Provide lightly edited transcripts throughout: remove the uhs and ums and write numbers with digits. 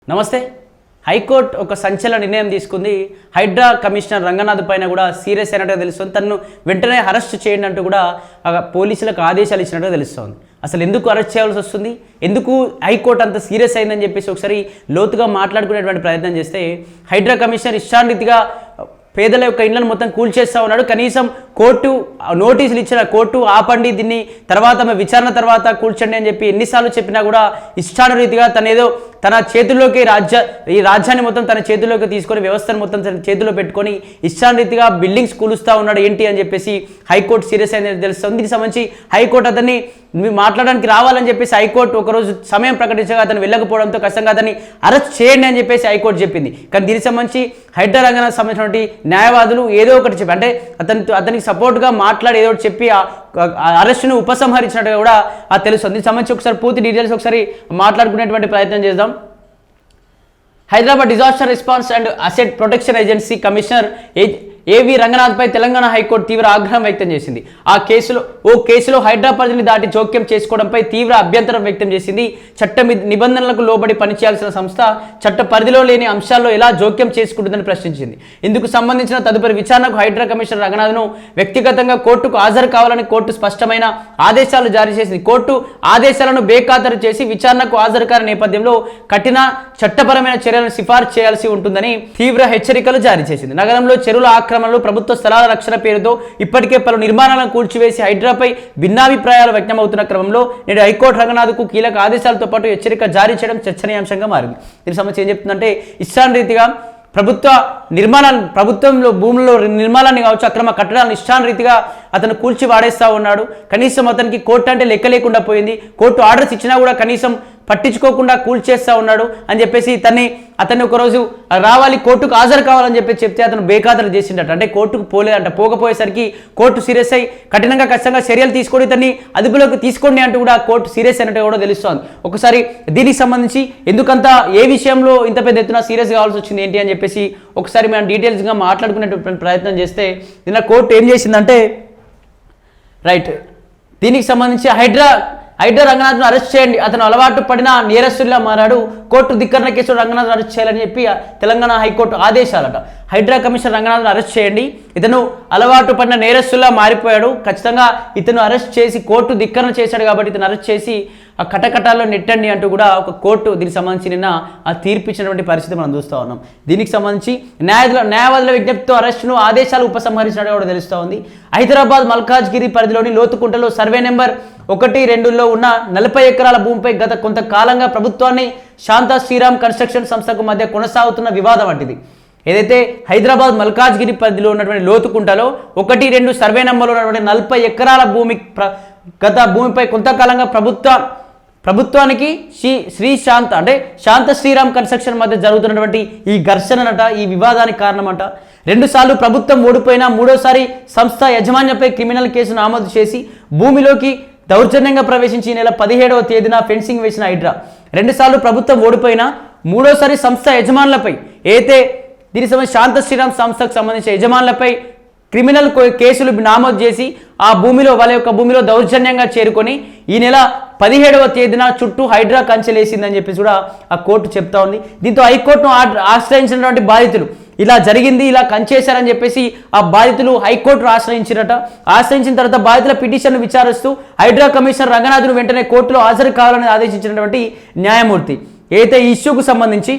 నమస్తే. హైకోర్టు ఒక సంచలన నిర్ణయం తీసుకుంది. హైడ్రా కమిషనర్ రంగనాథ్ పైన కూడా సీరియస్ అయినట్టుగా తెలుస్తుంది. తనను వెంటనే అరెస్ట్ చేయండి అంటూ కూడా పోలీసులకు ఆదేశాలు ఇచ్చినట్టుగా తెలుస్తోంది. అసలు ఎందుకు అరెస్ట్ చేయాల్సి వస్తుంది, ఎందుకు హైకోర్టు అంత సీరియస్ అయిందని చెప్పేసి ఒకసారి లోతుగా మాట్లాడుకునేటువంటి ప్రయత్నం చేస్తే, హైడ్రా కమిషనర్ ఇష్టాన్రీతిగా పేదల యొక్క ఇళ్లను మొత్తం కూల్చేస్తూ ఉన్నాడు. కనీసం కోర్టు నోటీసులు ఇచ్చిన కోర్టు ఆపండి, దీన్ని తర్వాత విచారణ తర్వాత కూల్చండి అని చెప్పి ఎన్నిసార్లు చెప్పినా కూడా ఇష్టానురీతిగా తన చేతుల్లోకి ఈ రాజ్యాన్ని మొత్తం తన చేతుల్లోకి తీసుకొని వ్యవస్థను మొత్తం తన చేతిలో పెట్టుకొని ఇష్టానురీతిగా బిల్డింగ్స్ కూలుస్తూ ఉన్నాడు ఏంటి అని చెప్పేసి హైకోర్టు సీరియస్ అయిందని తెలుస్తుంది. దీనికి సంబంధించి హైకోర్టు అతన్ని మాట్లాడడానికి రావాలని చెప్పేసి హైకోర్టు ఒకరోజు సమయం ప్రకటించగా అతను వెళ్ళకపోవడంతో ఖచ్చితంగా అతన్ని అరెస్ట్ చేయండి అని చెప్పేసి హైకోర్టు చెప్పింది. కానీ దీనికి సంబంధించి హైడ్రా రంగనాథ్ సంబంధించినటువంటి న్యాయవాదులు ఏదో ఒకటి చెప్పి, అంటే అతనికి సపోర్ట్గా మాట్లాడి ఏదో ఒకటి చెప్పి అరెస్టును ఉపసంహరించినట్టుగా కూడా తెలుస్తుంది. దీనికి సంబంధించి ఒకసారి పూర్తి డీటెయిల్స్ ఒకసారి మాట్లాడుకునేటువంటి ప్రయత్నం చేద్దాం. Hyderabad disaster response and asset protection agency commissioner ఏవి రంగనాథ్పై తెలంగాణ హైకోర్టు తీవ్ర ఆగ్రహం వ్యక్తం చేసింది. ఓ కేసులో హైడ్రా పరిధిని దాటి జోక్యం చేసుకోవడంపై తీవ్ర అభ్యంతరం వ్యక్తం చేసింది. చట్ట నిబంధనలకు లోబడి పనిచేయాల్సిన సంస్థ చట్ట పరిధిలో లేని అంశాల్లో ఎలా జోక్యం చేసుకుంటుందని ప్రశ్నించింది. ఇందుకు సంబంధించిన తదుపరి విచారణకు హైడ్రా కమిషనర్ రంగనాథ్ను వ్యక్తిగతంగా కోర్టుకు హాజరు కావాలని కోర్టు స్పష్టమైన ఆదేశాలు జారీ చేసింది. కోర్టు ఆదేశాలను బేఖాతరు చేసి విచారణకు హాజరు కాని నేపథ్యంలో కఠిన చట్టపరమైన చర్యలను సిఫార్సు చేయాల్సి ఉంటుందని తీవ్ర హెచ్చరికలు జారీ చేసింది. నగరంలో చెరువుల ఆక్రమణలు, ప్రభుత్వ స్థలాల రక్షణ పేరుతో ఇప్పటికే పలు నిర్మాణాలను కూల్చివేసి హైడ్రాపై భిన్నాభిప్రాయాలు వ్యక్తమవుతున్న క్రమంలో నేడు హైకోర్టు రంగనాథ్కు కీలక ఆదేశాలతో పాటు హెచ్చరిక జారీ చేయడం చర్చనీయాంశంగా మారింది. దీనికి సంబంధించి ఏం చెప్తుందంటే, ఇష్టానురీతిగా ప్రభుత్వంలో భూముల్లో నిర్మాణాన్ని కావచ్చు, అక్రమ కట్టడాలను ఇష్టానురీతిగా అతను కూల్చి వాడేస్తూ ఉన్నాడు. కనీసం అతనికి కోర్టు అంటే లెక్క లేకుండా పోయింది. కోర్టు ఆర్డర్స్ ఇచ్చినా కూడా కనీసం పట్టించుకోకుండా కూల్చేస్తూ ఉన్నాడు అని చెప్పేసి అతన్ని ఒకరోజు రావాలి, కోర్టుకు హాజరు కావాలని చెప్పి చెప్తే అతను బేఖాతరు చేసిండట. అంటే కోర్టుకు పోలేదంట. పోకపోయేసరికి కోర్టు సీరియస్ అయ్యి ఖచ్చితంగా చర్యలు తీసుకొని ఇతన్ని అదుపులోకి తీసుకోండి అంటూ కూడా కోర్టు సీరియస్ అయినట్టు కూడా తెలుస్తోంది. ఒకసారి దీనికి సంబంధించి ఎందుకంత ఏ విషయంలో ఇంత పెద్ద ఎత్తున సీరియస్ కావాల్సి వచ్చింది ఏంటి అని చెప్పేసి ఒకసారి మనం డీటెయిల్స్గా మాట్లాడుకునేటువంటి ప్రయత్నం చేస్తే, నిన్న కోర్టు ఏం చేసిందంటే, రైట్, దీనికి సంబంధించి హైడ్రా రంగనాథ్ను అరెస్ట్ చేయండి, అతను అలవాటు పడిన నేరస్తుడిలా మారాడు, కోర్టు ధిక్కరణ కేసులో రంగనాథ్ను అరెస్ట్ చేయాలని చెప్పి తెలంగాణ హైకోర్టు ఆదేశాలట. హైడ్రా కమిషనర్ రంగనాథ్ను అరెస్ట్ చేయండి, ఇతను అలవాటు పడిన నేరస్తుడిలా మారిపోయాడు, ఖచ్చితంగా ఇతను అరెస్ట్ చేసి కోర్టు ధిక్కరణ చేశాడు కాబట్టి ఇతను అరెస్ట్ చేసి ఆ కటకటాల్లో నెట్టండి అంటూ కూడా ఒక కోర్టు దీనికి సంబంధించి నిన్న తీర్పు ఇచ్చినటువంటి పరిస్థితి మనం చూస్తూ ఉన్నాం. దీనికి సంబంధించి న్యాయవాదుల విజ్ఞప్తితో అరెస్టును ఆదేశాలు ఉపసంహరించినట్టు కూడా తెలుస్తూ ఉంది. హైదరాబాద్ మల్కాజ్గిరి పరిధిలోని లోతుకుంటలో సర్వే నెంబర్ 1-2లో ఉన్న 40 ఎకరాల భూమిపై గత కొంతకాలంగా ప్రభుత్వాన్ని శాంతా శ్రీరామ్ కన్స్ట్రక్షన్ సంస్థకు మధ్య కొనసాగుతున్న వివాదం వంటిది. ఏదైతే హైదరాబాద్ మల్కాజ్గిరి పరిధిలో ఉన్నటువంటి లోతుకుంటలో 1-2 సర్వే నెంబర్లో ఉన్నటువంటి 40 ఎకరాల భూమిపై కొంతకాలంగా ప్రభుత్వానికి శాంత శ్రీరామ్ కన్స్ట్రక్షన్ మధ్య జరుగుతున్నటువంటి ఈ ఘర్షణనట, ఈ వివాదానికి కారణమట. 2 సార్లు ప్రభుత్వం ఓడిపోయినా 3వసారి సంస్థ యజమాన్యంపై క్రిమినల్ కేసు నమోదు చేసి భూమిలోకి దౌర్జన్యంగా ప్రవేశించి ఈ నెల 17వ తేదీన ఫెన్సింగ్ వేసిన హైడ్రా 2 సార్లు ప్రభుత్వం ఓడిపోయినా 3వసారి సంస్థ యజమానులపై దీనికి సంబంధించి శాంత శ్రీరామ్ సంస్థకు సంబంధించిన యజమానులపై క్రిమినల్ కేసులు నమోదు చేసి వాళ్ళ యొక్క భూమిలో దౌర్జన్యంగా చేరుకొని ఈ నెల 17వ తేదీన చుట్టూ హైడ్రా కంచెలేసిందని చెప్పేసి కూడా ఆ కోర్టు చెప్తా ఉంది. దీంతో హైకోర్టును ఆశ్రయించినటువంటి బాధితులు ఇలా జరిగింది, ఇలా కంచేశారని చెప్పేసి ఆ బాధితులు హైకోర్టును ఆశ్రయించిన తర్వాత బాధితుల పిటిషన్ను విచారిస్తూ హైడ్రా కమిషనర్ రంగనాథ్ను వెంటనే కోర్టులో హాజరు కావాలని ఆదేశించినటువంటి న్యాయమూర్తి ఈ ఇష్యూకు సంబంధించి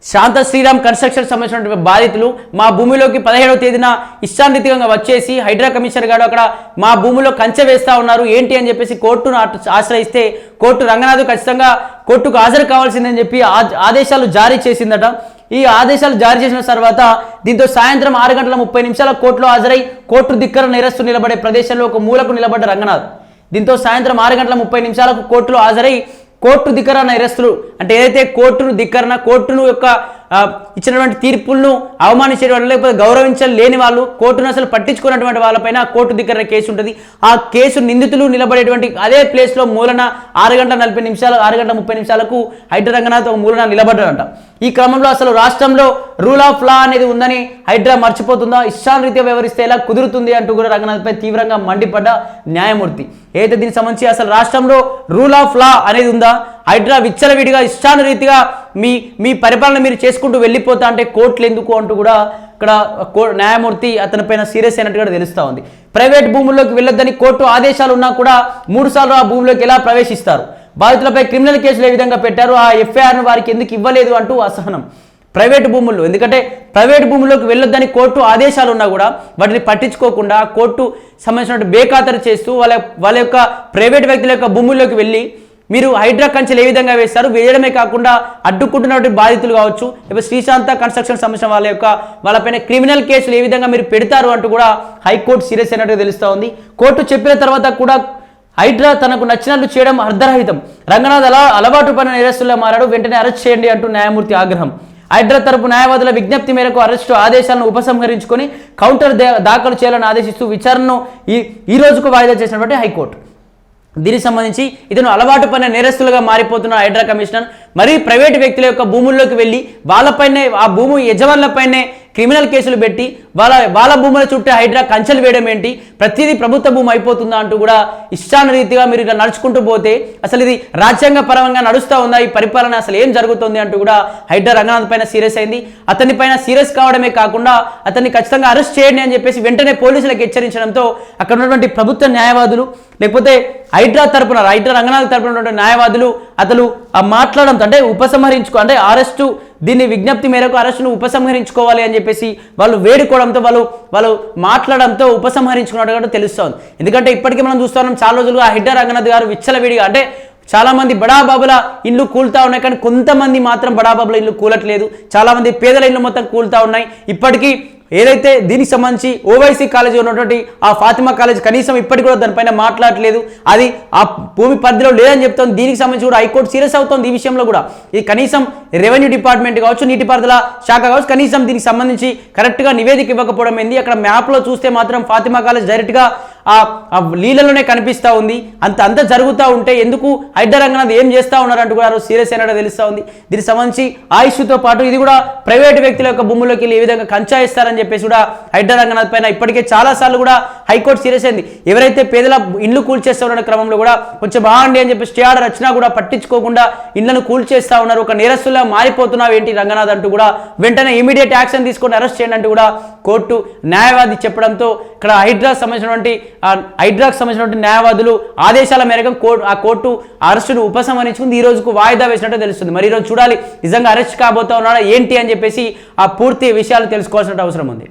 శాంత శ్రీరామ్ కన్స్ట్రక్షన్ సంబంధించినటువంటి బాధితులు మా భూమిలోకి 17వ తేదీన ఇష్టానురీతిగా వచ్చేసి హైడ్రా కమిషనర్ గారు అక్కడ మా భూమిలో కంచె వేస్తూ ఉన్నారు ఏంటి అని చెప్పేసి కోర్టును ఆశ్రయిస్తే కోర్టు రంగనాథ్ ఖచ్చితంగా కోర్టుకు హాజరు కావాల్సిందని చెప్పి ఆదేశాలు జారీ చేసిందట. ఈ ఆదేశాలు జారీ చేసిన తర్వాత దీంతో సాయంత్రం 6:30 కోర్టులో హాజరై కోర్టు ధిక్కరణ నేరస్తులు నిలబడే ప్రదేశంలో ఒక మూలకు నిలబడ్డ రంగనాథ్. దీంతో సాయంత్రం 6:30 కోర్టులో హాజరై కోర్టు ధిక్కరణ నేరస్తులు అంటే ఏదైతే కోర్టును యొక్క ఇచ్చినటువంటి తీర్పులను అవమానించే వాళ్ళు లేకపోతే గౌరవించలేని వాళ్ళు కోర్టును అసలు పట్టించుకున్నటువంటి వాళ్ళపైన కోర్టు దగ్గర కేసు ఉంటుంది. ఆ కేసు నిందితులు నిలబడేటువంటి అదే ప్లేస్లో మూలన 6 గంటల 40 నిమిషాలు 6 గంటల 30 నిమిషాలకు హైడ్రా రంగనాథ్ ఒక మూలన నిలబడ్డాడంట. ఈ క్రమంలో అసలు రాష్ట్రంలో రూల్ ఆఫ్ లా అనేది ఉందని హైడ్రా మర్చిపోతుందా, ఇష్టానురీత్యా వ్యవహరిస్తే ఎలా కుదురుతుంది అంటూ కూడా రంగనాథ్పై తీవ్రంగా మండిపడ్డ న్యాయమూర్తి. అయితే దీనికి సంబంధించి అసలు రాష్ట్రంలో రూల్ ఆఫ్ లా అనేది ఉందా, హైడ్రా విచ్చలవిడిగా ఇష్టానురీతిగా మీ పరిపాలన మీరు చేసుకుంటూ వెళ్ళిపోతా అంటే కోర్టులు ఎందుకు అంటూ కూడా ఇక్కడ న్యాయమూర్తి అతనిపైన సీరియస్ అయినట్టుగా తెలుస్తూ ఉంది. ప్రైవేట్ భూముల్లోకి వెళ్ళొద్దని కోర్టు ఆదేశాలు ఉన్నా కూడా 3 సార్లు ఆ భూమిలోకి ఎలా ప్రవేశిస్తారు, బాధితులపై క్రిమినల్ కేసులు ఏ విధంగా పెట్టారు, ఆ ఎఫ్ఐఆర్ను వారికి ఎందుకు ఇవ్వలేదు అంటూ అసహనం. ప్రైవేటు భూముల్లో, ఎందుకంటే ప్రైవేటు భూముల్లోకి వెళ్ళొద్దని కోర్టు ఆదేశాలు ఉన్నా కూడా వాటిని పట్టించుకోకుండా కోర్టు సంబంధించినట్టు బేఖాతరు చేస్తూ వాళ్ళ యొక్క ప్రైవేట్ వ్యక్తుల యొక్క భూముల్లోకి వెళ్ళి మీరు హైడ్రా కంచెలు ఏ విధంగా వేస్తారు, వేయడమే కాకుండా అడ్డుకుంటున్నటువంటి బాధితులు కావచ్చు, లేకపోతే శ్రీశాంత కన్స్ట్రక్షన్ సంబంధించిన వాళ్ళపైన క్రిమినల్ కేసులు ఏ విధంగా మీరు పెడతారు అంటూ కూడా హైకోర్టు సీరియస్ అయినట్టుగా తెలుస్తూ ఉంది. కోర్టు చెప్పిన తర్వాత కూడా హైడ్రా తనకు నచ్చినట్లు చేయడం అర్ధరహితం, రంగనాథ్ అలవాటు పడిన నేరస్తుల్లో మారాడు, వెంటనే అరెస్ట్ చేయండి అంటూ న్యాయమూర్తి ఆగ్రహం. హైడ్రా తరపు న్యాయవాదుల విజ్ఞప్తి మేరకు అరెస్టు ఆదేశాలను ఉపసంహరించుకొని కౌంటర్ దాఖలు చేయాలని ఆదేశిస్తూ విచారణను ఈ రోజుకు వాయిదా చేసినటువంటి హైకోర్టు. దీనికి సంబంధించి ఇతను అలవాటు పడిన నేరస్తులుగా మారిపోతున్న హైడ్రా కమిషనర్ మరీ ప్రైవేటు వ్యక్తుల యొక్క భూముల్లోకి వెళ్ళి వాళ్ళపైనే ఆ భూమి యజమానులపైనే క్రిమినల్ కేసులు పెట్టి వాళ్ళ భూముల చుట్టూ హైడ్రా కంచెలు వేయడం ఏంటి, ప్రతిదీ ప్రభుత్వ భూమి అయిపోతుందా అంటూ కూడా ఇష్టానురీతిగా మీరు ఇలా నడుచుకుంటూ పోతే అసలు ఇది రాజ్యాంగ పరంగా నడుస్తూ ఉందా, ఈ పరిపాలన అసలు ఏం జరుగుతుంది అంటూ కూడా హైడ్రా రంగనాథ్ పైన సీరియస్ అయింది. అతని పైన సీరియస్ కావడమే కాకుండా అతన్ని ఖచ్చితంగా అరెస్ట్ చేయండి అని చెప్పేసి వెంటనే పోలీసులకు హెచ్చరించడంతో అక్కడ ఉన్నటువంటి ప్రభుత్వ న్యాయవాదులు లేకపోతే హైడ్రా రంగనాథ్ తరపున ఉన్నటువంటి న్యాయవాదులు అతను మాట్లాడడంతో అంటే అంటే అరెస్టు దీన్ని విజ్ఞప్తి మేరకు అరెస్టును ఉపసంహరించుకోవాలి అని చెప్పేసి వాళ్ళు వేడుకోవడంతో వాళ్ళు మాట్లాడడంతో ఉపసంహరించుకున్నట్టుగా తెలుస్తోంది. ఎందుకంటే ఇప్పటికీ మనం చూస్తున్నాం చాలా రోజులుగా హైడ్రా రంగనాథ్ గారు విచ్చలవిడిగా అంటే చాలా మంది బడాబాబుల ఇల్లు కూలుతా ఉన్నాయి, కానీ కొంతమంది మాత్రం బడాబాబుల ఇల్లు కూలట్లేదు, చాలా మంది పేదల ఇల్లు మొత్తం కూలుతా ఉన్నాయి. ఇప్పటికీ ఏదైతే దీనికి సంబంధించి ఓవైసీ కాలేజీ ఉన్నటువంటి ఆ ఫాతిమా కాలేజ్ కనీసం ఇప్పటికి కూడా దానిపైన మాట్లాడలేదు, అది ఆ భూమి పరిధిలో లేదని చెప్తుంది. దీనికి సంబంధించి కూడా హైకోర్టు సీరియస్ అవుతుంది ఈ విషయంలో కూడా. ఇది కనీసం రెవెన్యూ డిపార్ట్మెంట్ కావచ్చు, నీటిపారుదల శాఖ కావచ్చు, కనీసం దీనికి సంబంధించి కరెక్ట్గా నివేదిక ఇవ్వకపోవడం ఏంది. అక్కడ మ్యాప్లో చూస్తే మాత్రం ఫాతిమా కాలేజ్ డైరెక్ట్గా ఆ లీలలోనే కనిపిస్తూ ఉంది. అంత జరుగుతూ ఉంటే ఎందుకు హైడ్రా రంగనాథ్ ఏం చేస్తూ ఉన్నారంటూ కూడా సీరియస్ అయినట్టు తెలుస్తూ ఉంది. దీనికి సంబంధించి ఆ ఇష్యూతో పాటు ఇది కూడా ప్రైవేటు వ్యక్తుల యొక్క భూముల్లోకి వెళ్ళి ఏ విధంగా కంచాయిస్తారని చెప్పేసి కూడా హైడ్రా రంగనాథ్ పైన ఇప్పటికే చాలాసార్లు కూడా హైకోర్టు సీరియస్ అయింది. ఎవరైతే పేదల ఇల్లు కూల్చేస్తున్న క్రమంలో కూడా కొంచెం బాగుండి అని చెప్పి స్టే ఆర్డర్ వచ్చినా కూడా పట్టించుకోకుండా ఇళ్లను కూల్చేస్తా ఉన్నారు, ఒక నేరస్తులా మారిపోతున్నావు ఏంటి రంగనాథ్ అంటూ కూడా వెంటనే ఇమీడియట్ యాక్షన్ తీసుకొని అరెస్ట్ చేయండి అంటూ కూడా కోర్టు న్యాయవాది చెప్పడంతో ఇక్కడ హైడ్రాకు సంబంధించినటువంటి న్యాయవాదులు ఆదేశాల మేరకు ఆ కోర్టు అరెస్టును ఉపసంహరించుకుంది. ఈ రోజుకు వాయిదా వేసినట్టు తెలుస్తుంది. మరి ఈరోజు చూడాలి నిజంగా అరెస్ట్ కాబోతా ఉన్నాడా ఏంటి అని చెప్పేసి ఆ పూర్తి విషయాలు తెలుసుకోవాల్సిన అవసరం ఉంది.